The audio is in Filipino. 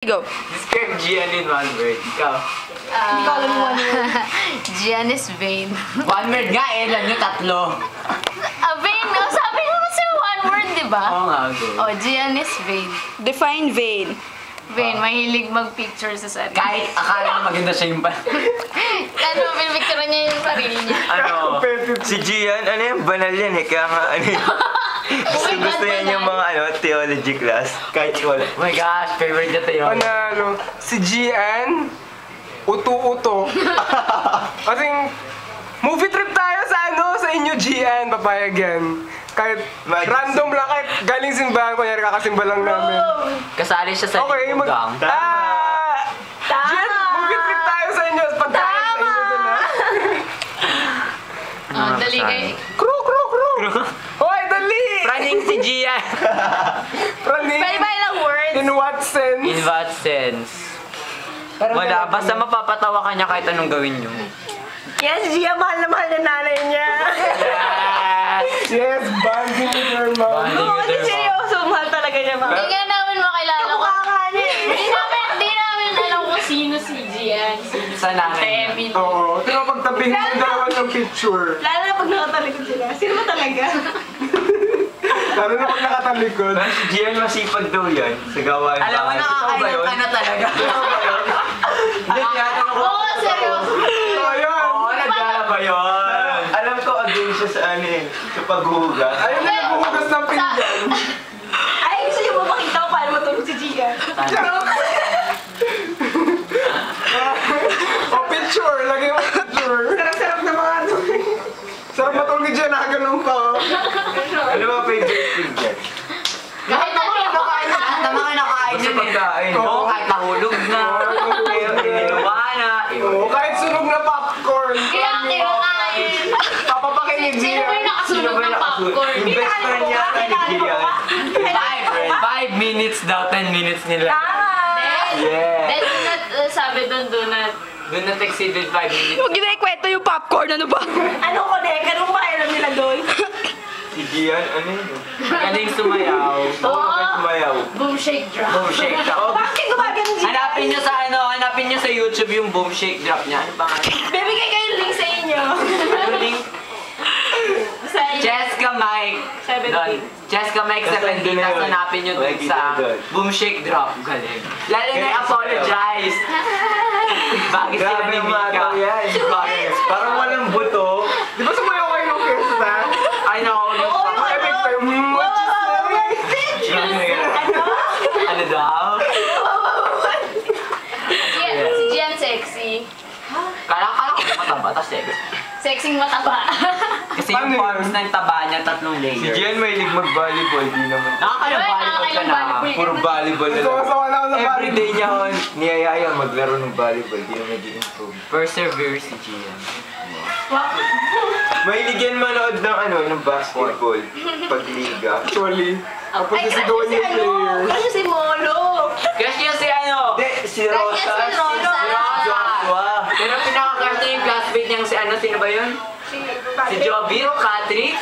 Go. Describe Gian in one word. Ikaw. Hindi ko alam yung one word. Gian is vain. One word nga eh, lang nyo tatlo. Vain, no? Sabi mo kasi one word, di ba? Oo nga, go. Oh, Gian is vain. Define vain. Vain, mahilig mag-picture sa sarili. Kahit akala na maganda siya yung Ano, pinipicture niya yung sarili niya. Ano, si Gian, ano yung banal yan eh, kaya nga ano yun. Gusto yan yung mga theology class, kahit wala. Oh my gosh, favorite niya tayo. Panalo. Si Gian, uto-uto. Kasing, movie trip tayo sa inyo Gian, papayag yan. Kahit random lang, kahit galing simbahan, kunyari kakasimba lang namin. Kasali siya sa Okay, libugang. Gian, movie trip tayo sa inyo, pagkain sa inyo dun ha. Oh, dali kay... Crew! Hoy, dali! Praning si Gian. Praning. Pwede ba ilang words? In what sense? In what sense? Wala, basta mapapatawa ka niya kahit anong gawin niyo. Yes, Gia, mahal na mahal na nanay niya. Yes! Yes, bonding with your mom. Bonding Oo, with kasi her mom. seryoso, mahal talaga niya, ma'am. Hindi nga namin makilala ko. Kamukha niya eh. Hindi namin alam kung sino si Gian. Sa nanay niya. Baby. Oo, pero pagtabihin mo dalawa ng picture. Lalo na pag nakatalikod sila. Sino ba talaga? Lalo na pag nakatalikod. Pero si Gian masipag daw yan, sa gawain. Alam mo, nakakailan ka na talaga. Hindi, tinatanong ko. Oo, seryoso. Oo, yun. Oo, naglalaba yun. Alam ko, again siya sa ano eh, sa paghuhugas. Ayun na naghuhugas ng pinggan. Ay, gusto niyo ba makita ko paano matulog si Gia? O, picture. Lagay mo picture. Sarap-sarap na mga ano. Sarap matulog ni Jen, ganun pa. Oh. Ano ba favorite food dyan? Kahit na Lahat naman kayo nakain Basta yun eh. pagkain. Oo, kahit nahulog na. Iniluwa na. Oo, kahit sunog na popcorn. Kaya kinakain. Papapakain ni Sino Gia. ba yung nakasunog ng popcorn? Investor niya ni Gian. 5 minutes daw, 10 minutes nila. Yeah. Then, sabi doon, Do not exceeded 5 minutes. Huwag niyo na ikwento yung popcorn, ano ba? Anong connect? Anong kailan nila doon? Si Gian, ano yun? Magaling sumayaw. Oo, sumayaw. boom shake drop. Boom shake drop. Bakit gumagano si Hanapin niyo sa YouTube yung boom shake drop niya. Ano ba nga? Bibigay kayo yung link sa inyo. Ano link? Sa Jessica Mike. 17. Doon. Jessica Mike 17. Tapos hanapin nyo dun sa boom shake drop. Galing. Lalo na yung apologize. Bakit sila Grabe ni yung mga Mika? tao yan. Parang walang buto. Di ba sumayaw kayo ng fiesta? Ay, nako. Ang epic pa yung Ano daw? Si Gian sexy. Kala ko mataba. Tapos sex. Sexing mataba. Kasi yung forms ng taba niya, 3 Si layers. Gian mahilig mag-volleyball, di naman. Nakakailang volleyball ka na. Puro volleyball na lang. Sawa na ako sa Everyday niya ako niyayaya maglaro ng volleyball, di na nag-improve. Persevere si Gian. Mahilig yan manood ng ng basketball, pagliga. Actually. Tapos Ay, sisigawan niya yung player. Ano si Molo? Crush niya si ano? Hindi, si Rosa. si Rosa. Joshua. Pero pinaka-crush niya yung classmate niyang si ano, sino ba yun? Si Jovit, Patrick.